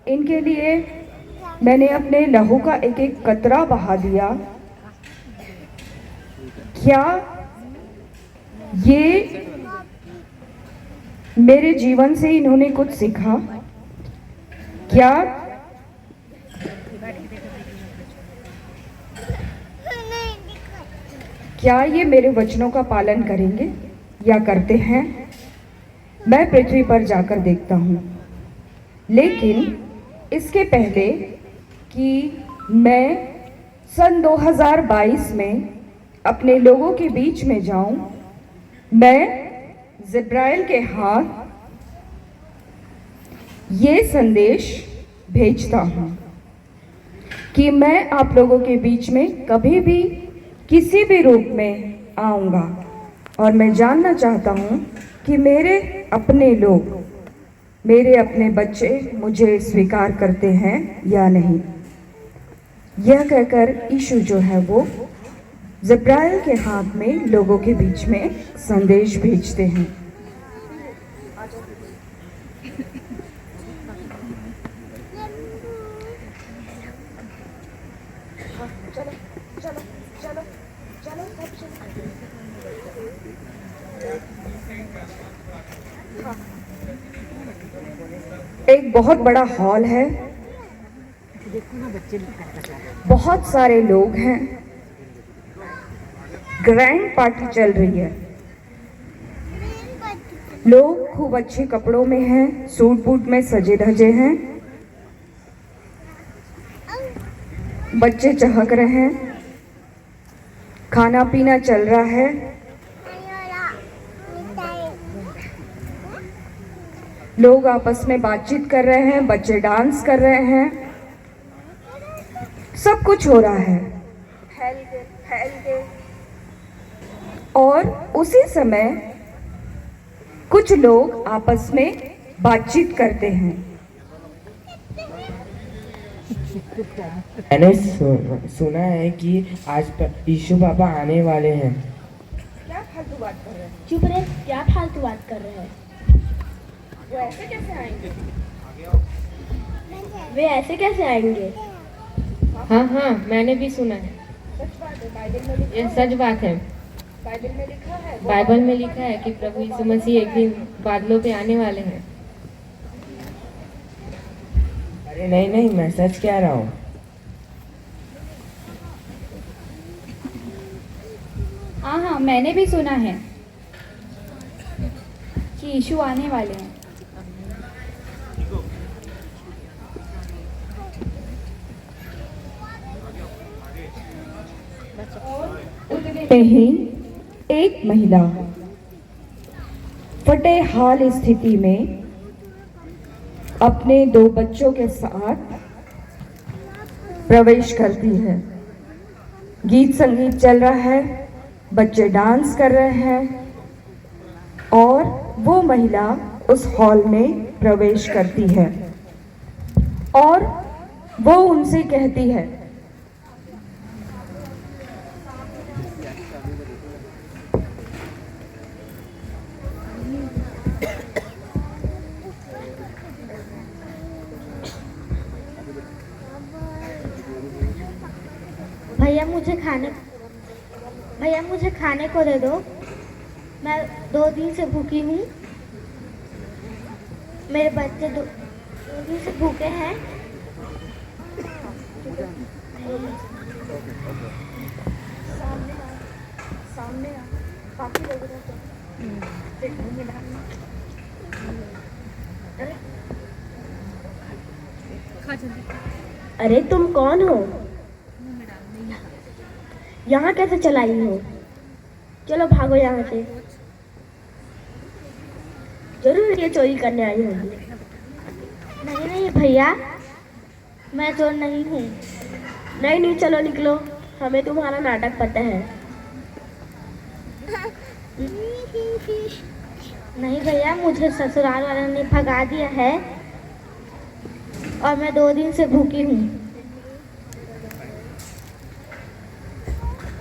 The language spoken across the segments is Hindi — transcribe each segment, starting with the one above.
इनके लिए मैंने अपने लहू का एक एक कतरा बहा दिया। क्या ये मेरे जीवन से इन्होंने कुछ सीखा? क्या ये मेरे वचनों का पालन करेंगे या करते हैं? मैं पृथ्वी पर जाकर देखता हूँ। लेकिन इसके पहले कि मैं सन 2022 में अपने लोगों के बीच में जाऊं, मैं जिब्राइल के हाथ ये संदेश भेजता हूं कि मैं आप लोगों के बीच में कभी भी किसी भी रूप में आऊंगा, और मैं जानना चाहता हूं कि मेरे अपने लोग, मेरे अपने बच्चे मुझे स्वीकार करते हैं या नहीं। यह कहकर यीशु जो है वो जिब्राइल के हाथ में लोगों के बीच में संदेश भेजते हैं। चलो चलो चलो चलो एक बहुत बड़ा हॉल है, बहुत सारे लोग हैं, ग्रैंड पार्टी चल रही है। लोग खूब अच्छे कपड़ों में हैं, सूट बूट में सजे धजे हैं, बच्चे चहक रहे हैं, खाना पीना चल रहा है। लोग आपस में बातचीत कर रहे हैं, बच्चे डांस कर रहे हैं, सब कुछ हो रहा है। और उसी समय कुछ लोग आपस में बातचीत करते हैं। मैंने सुना है कि आज यीशु पापा आने वाले हैं। क्या फालतू बात कर रहे हैं? चुप रहे, क्या फालतू बात कर रहे हैं? वो ऐसे कैसे आएंगे? वे ऐसे कैसे आएंगे? हाँ, मैंने भी सुना है। सच बात है, बाइबल में लिखा ये है। सच बात है। बाइबल में लिखा है। बाइबल में लिखा है कि प्रभु यीशु मसीह एक दिन बादलों पे आने वाले हैं। अरे नहीं, मैं सच कह रहा हूँ। हाँ, मैंने भी सुना है कि यीशु आने वाले हैं। में ही एक महिला फटे हाल स्थिति में अपने 2 बच्चों के साथ प्रवेश करती है। गीत संगीत चल रहा है, बच्चे डांस कर रहे हैं, और वो महिला उस हॉल में प्रवेश करती है और वो उनसे कहती है, भैया मुझे खाने को दे दो। मैं 2 दिन से भूखी हूँ। मेरे बच्चे 2 दिन से भूखे हैं। सामने काफी लोग अरे तुम कौन हो? यहाँ कैसे चलाई हो? चलो भागो यहाँ से। जरूर ये चोरी करने आई होगी। नहीं भैया, मैं चोर नहीं हूँ। नहीं, चलो निकलो, हमें तुम्हारा नाटक पता है। नहीं भैया, मुझे ससुराल वालों ने भगा दिया है और मैं 2 दिन से भूखी हूँ।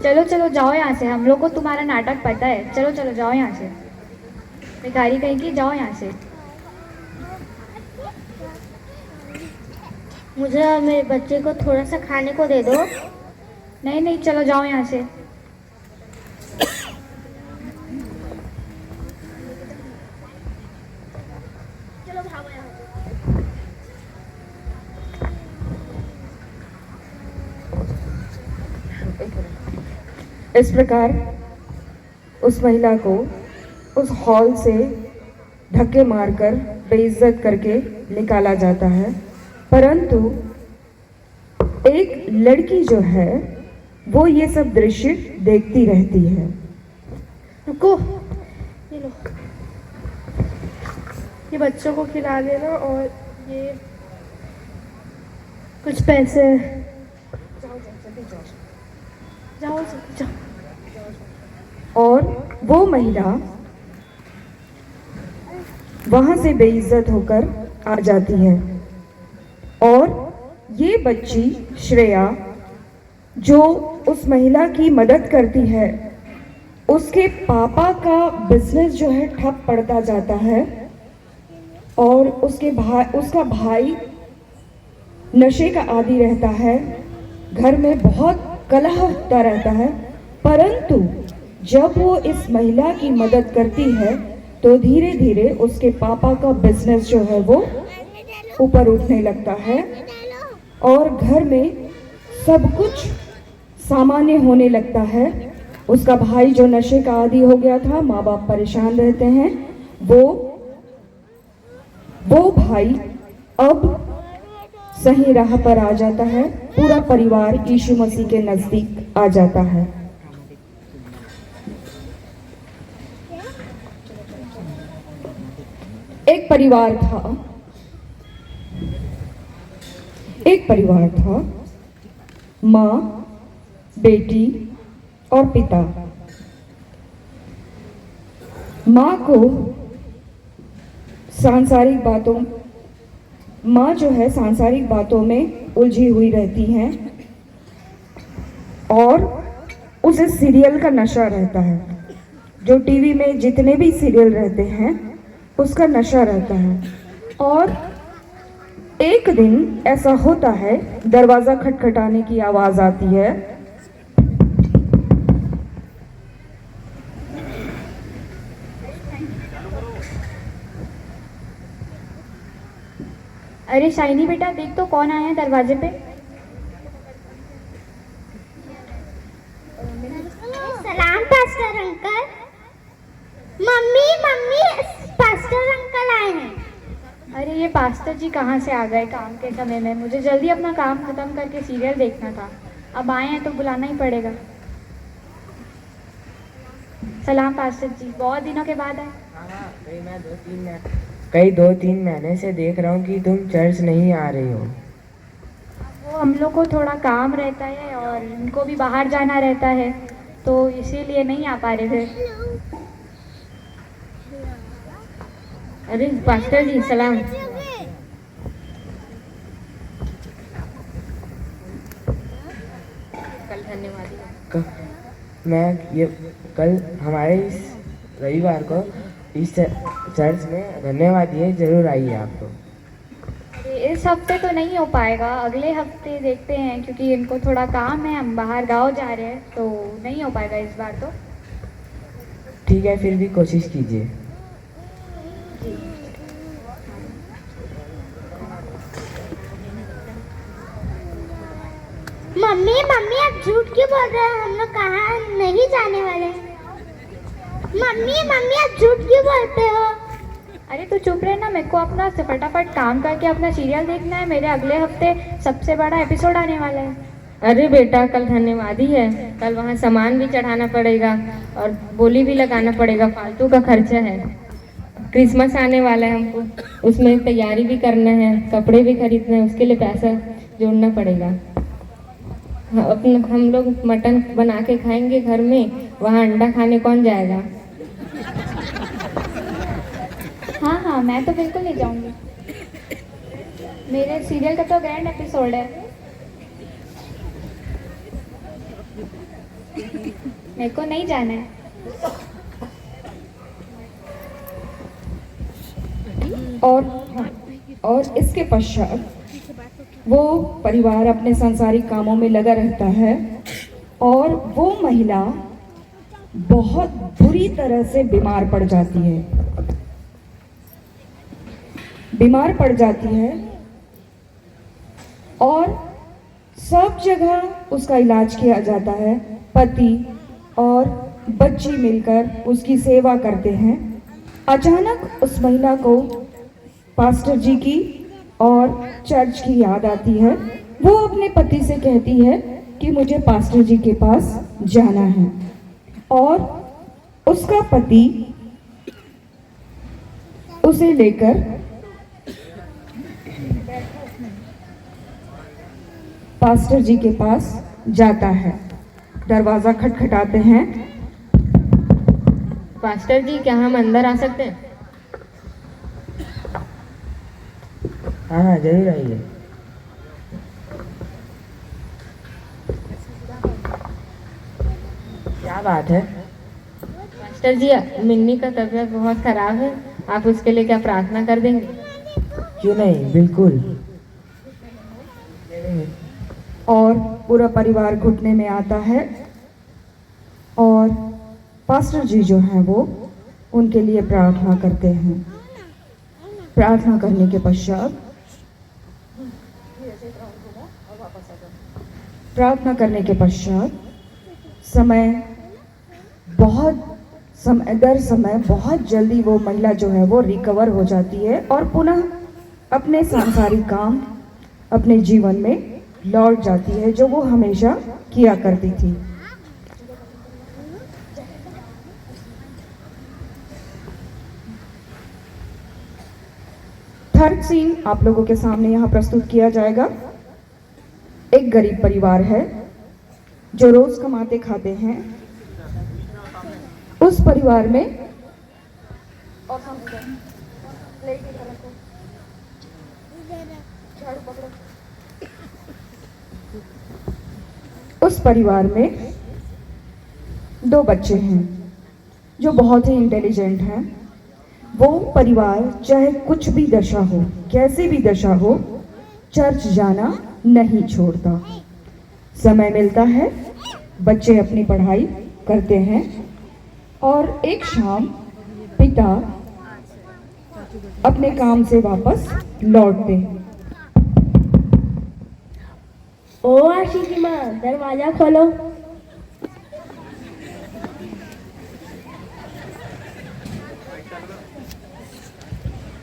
चलो जाओ यहाँ से, हम लोग को तुम्हारा नाटक पता है। चलो जाओ यहाँ से, भिखारी कहीं की, जाओ यहाँ से। मुझे और मेरे बच्चे को थोड़ा सा खाने को दे दो। नहीं नहीं, चलो जाओ यहाँ से। चलो भागो यहाँ से। इस प्रकार उस महिला को उस हॉल से धक्के मारकर बेइज्जत करके निकाला जाता है। परंतु एक लड़की जो है वो ये सब दृश्य देखती रहती है। रुको, ये लो, ये बच्चों को खिला देना और ये कुछ पैसे। जाओ जल्दी जाओ। और वो महिला वहां से बेइज्जत होकर आ जाती है। और ये बच्ची श्रेया जो उस महिला की मदद करती है, उसके पापा का बिजनेस जो है ठप पड़ता जाता है और उसका भाई नशे का आदी रहता है। घर में बहुत कलह होता रहता है। परंतु जब वो इस महिला की मदद करती है तो धीरे धीरे उसके पापा का बिजनेस जो है वो ऊपर उठने लगता है और घर में सब कुछ सामान्य होने लगता है। उसका भाई जो नशे का आदी हो गया था, माँ बाप परेशान रहते हैं, वो भाई अब सही राह पर आ जाता है। पूरा परिवार यीशु मसीह के नजदीक आ जाता है। एक परिवार था, माँ, बेटी और पिता। माँ जो है सांसारिक बातों में उलझी हुई रहती हैं और उसे सीरियल का नशा रहता है। जो टीवी में जितने भी सीरियल रहते हैं उसका नशा रहता है। और एक दिन ऐसा होता है, दरवाजा खटखटाने की आवाज आती है। अरे शाइनी बेटा, देख तो कौन आया है दरवाजे पे। सलाम pastor uncle. Mummy pastor uncle आए हैं। अरे ये पास्टर जी कहाँ से आ गए काम के समय में। मुझे जल्दी अपना काम खत्म करके सीरियल देखना था। अब आए हैं तो बुलाना ही पड़ेगा। सलाम पास्टर जी, बहुत दिनों के बाद आए। कई 2-3 महीने से देख रहा हूँ कि तुम चर्च नहीं आ रही हो। वो हम लोग को थोड़ा काम रहता है और इनको भी बाहर जाना रहता है, तो इसीलिए नहीं आ पा रहे थे। अरे पास्टर जी सलाम। कल धन्यवाद। कल हमारे इस रविवार को इस चर्च में धन्यवाद ये जरूर आइए आप तो। अरे इस हफ्ते तो नहीं हो पाएगा, अगले हफ्ते देखते हैं, क्योंकि इनको थोड़ा काम है, हम बाहर गांव जा रहे हैं, तो नहीं हो पाएगा इस बार तो। ठीक है, फिर भी कोशिश कीजिए। मम्मी आप झूठ क्यों बोल रहे हैं? हम लोग कहाँ नहीं जाने वाले। मम्मी आप झूठ क्यों बोलते हो? अरे तो चुप रहे ना, मेरे को अपना से फटाफट काम करके अपना सीरियल देखना है। मेरे अगले हफ्ते सबसे बड़ा एपिसोड आने वाला है। अरे बेटा कल धन्यवाद ही है, कल वहाँ सामान भी चढ़ाना पड़ेगा और बोली भी लगाना पड़ेगा, फालतू का खर्चा है। क्रिसमस आने वाला है, हमको उसमें तैयारी भी करना है, कपड़े भी खरीदने हैं, उसके लिए पैसा जोड़ना पड़ेगा। हम लोग मटन बना के खाएंगे घर में, वहाँ अंडा खाने कौन जाएगा? हाँ, मैं तो बिल्कुल नहीं जाऊंगी। मेरे सीरियल का तो ग्रैंड एपिसोड है, मेरे को नहीं जाना है। और इसके पश्चात वो परिवार अपने सांसारिक कामों में लगा रहता है और वो महिला बहुत बुरी तरह से बीमार पड़ जाती है और सब जगह उसका इलाज किया जाता है। पति और बच्ची मिलकर उसकी सेवा करते हैं। अचानक उस महिला को पास्टर जी की और चर्च की याद आती है। वो अपने पति से कहती है कि मुझे पास्टर जी के पास जाना है और उसका पति उसे लेकर पास्टर जी के पास जाता है। दरवाजा खटखटाते हैं। पास्टर जी, क्या हम अंदर आ सकते हैं? हाँ हाँ, जरूर आइए। क्या बात है? पास्टर जी, मिन्नी का तबीयत बहुत खराब है, आप उसके लिए क्या प्रार्थना कर देंगे? क्यों नहीं, बिल्कुल। और पूरा परिवार घुटने में आता है और पास्टर जी जो हैं वो उनके लिए प्रार्थना करते हैं। प्रार्थना करने के पश्चात समय बहुत जल्दी वो महिला जो है वो रिकवर हो जाती है और पुनः अपने सांसारिक काम, अपने जीवन में लौट जाती है जो वो हमेशा किया करती थी। थर्ड सीन आप लोगों के सामने यहाँ प्रस्तुत किया जाएगा। एक गरीब परिवार है जो रोज कमाते खाते हैं। उस परिवार में दो बच्चे हैं जो बहुत ही इंटेलिजेंट हैं। वो परिवार चाहे कुछ भी दशा हो, कैसी भी दशा हो, चर्च जाना नहीं छोड़ता। समय मिलता है, बच्चे अपनी पढ़ाई करते हैं और एक शाम पिता अपने काम से वापस लौटते हैं। ओ आशी की माँ, दरवाजा खोलो।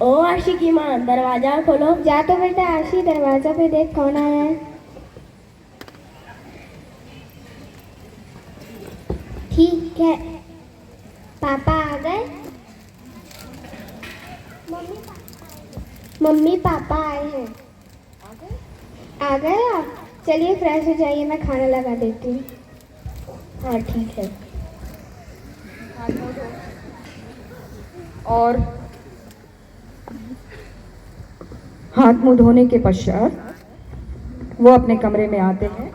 ओ आशी की माँ, दरवाजा खोलो। जा तो बेटा आशी, दरवाजा पे देख कौन आया है। ठीक है, पापा आ गए? मम्मी पापा आए हैं। आ गए आप? चलिए फ्रेश हो जाइए, मैं खाना लगा देती हूँ। हाँ ठीक है। और हाथ मुंह धोने के पश्चात वो अपने कमरे में आते हैं।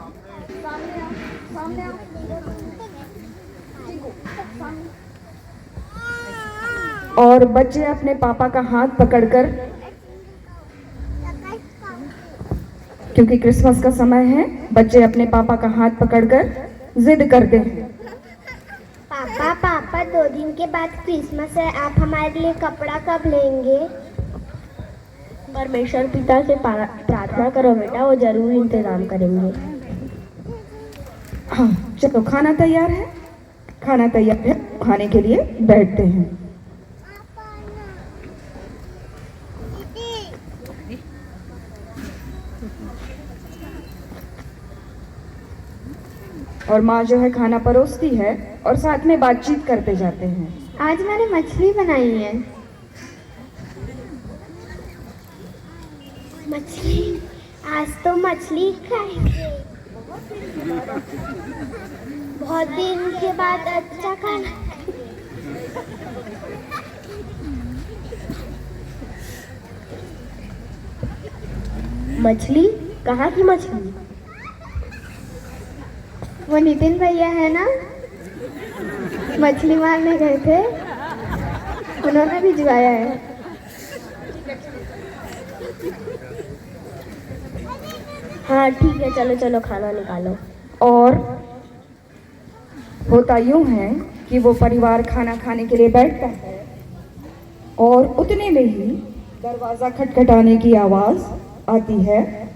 और बच्चे अपने पापा का हाथ पकड़कर, क्योंकि क्रिसमस का समय है, बच्चे अपने पापा का हाथ पकड़कर जिद करते हैं। पापा 2 दिन के बाद क्रिसमस है, आप हमारे लिए कपड़ा कब लेंगे? परमेश्वर पिता से प्रार्थना करो बेटा, वो जरूर इंतजाम करेंगे। हाँ चलो, खाना तैयार है, खाने के लिए बैठते हैं। और माँ जो है खाना परोसती है और साथ में बातचीत करते जाते हैं। आज मैंने मछली बनाई है। मछली? आज तो मछली खाएंगे। बहुत दिन के बाद अच्छा खाना। मछली? कहाँ की मछली? वो नितिन भैया है ना, मछली मारने गए थे, उन्होंने भिजवाया है। हाँ ठीक है, चलो चलो खाना निकालो। और होता यूं है कि वो परिवार खाना खाने के लिए बैठता है और उतने में ही दरवाज़ा खटखटाने की आवाज़ आती है।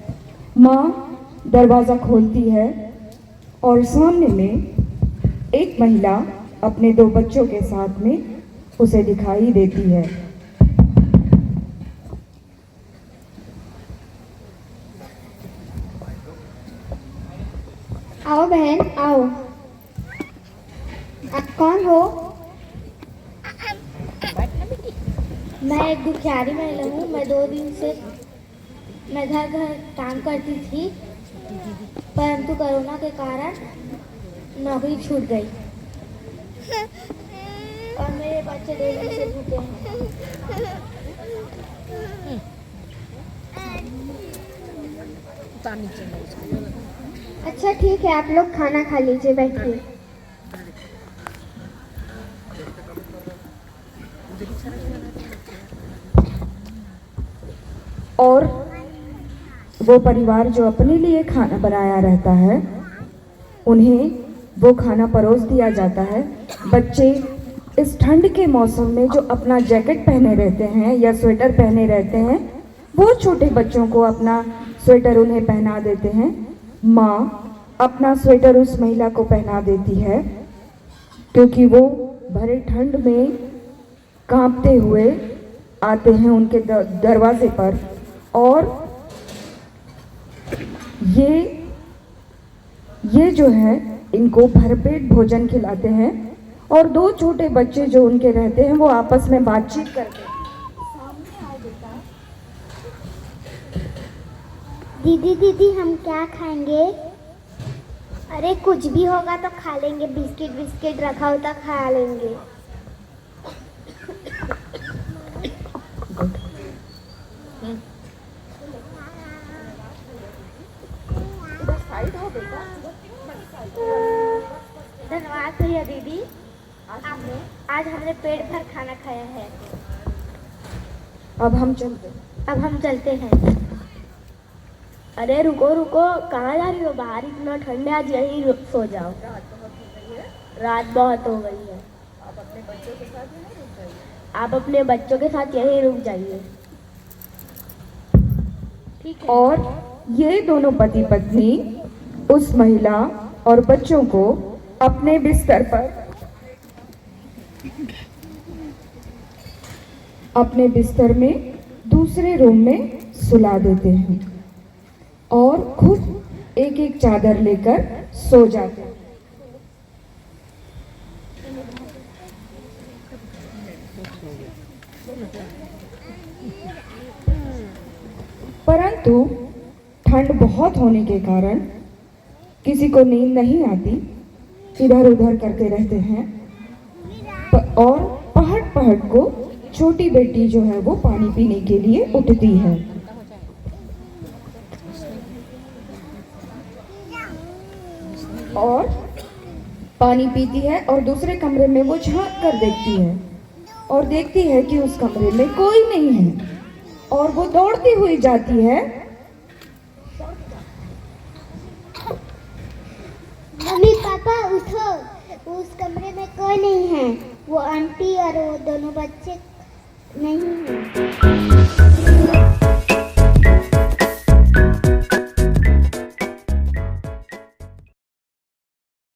माँ दरवाज़ा खोलती है और सामने में एक महिला अपने 2 बच्चों के साथ में उसे दिखाई देती है। आओ बहन आओ। आप कौन हो? मैं एक दुखियारी महिला हूँ। मैं 2 दिन से मैं घर घर काम करती थी, परंतु कोरोना के कारण नौकरी छूट गई और मेरे बच्चे 2 दिन से भूखे हैं। अच्छा ठीक है, आप लोग खाना खा लीजिए, बैठिए। और वो परिवार जो अपने लिए खाना बनाया रहता है, उन्हें वो खाना परोस दिया जाता है। बच्चे इस ठंड के मौसम में जो अपना जैकेट पहने रहते हैं या स्वेटर पहने रहते हैं, वो छोटे बच्चों को अपना स्वेटर उन्हें पहना देते हैं। माँ अपना स्वेटर उस महिला को पहना देती है क्योंकि वो भरे ठंड में कांपते हुए आते हैं उनके दरवाजे पर, और ये जो है इनको भरपेट भोजन खिलाते हैं। और 2 छोटे बच्चे जो उनके रहते हैं वो आपस में बातचीत करते हैं। दीदी दीदी हम क्या खाएंगे? अरे कुछ भी होगा तो खा लेंगे, बिस्किट बिस्किट रखा होता खा लेंगे। धन्यवाद भैया दीदी, आज हमने पेट भर खाना खाया है। अब हम चलते हैं। अरे रुको रुको, कहाँ जा रही हो? बाहर इतना ठंड है, आज यहीं सो जाओ। रात बहुत हो गई है। आप अपने बच्चों के साथ यहीं रुक जाइए। ठीक है। और ये दोनों पति पत्नी उस महिला और बच्चों को अपने बिस्तर में दूसरे रूम में सुला देते हैं और खुद एक एक चादर लेकर सो जाते हैं। परंतु ठंड बहुत होने के कारण किसी को नींद नहीं आती, इधर उधर करते रहते हैं। और पहट पहट को छोटी बेटी जो है वो पानी पीने के लिए उठती है। और पानी पीती है और दूसरे कमरे में वो झांक कर देखती है और देखती है कि उस कमरे में कोई नहीं है, और वो दौड़ती हुई जाती है। मम्मी पापा उठो, उस कमरे में कोई नहीं है, वो आंटी और वो दोनों बच्चे नहीं है।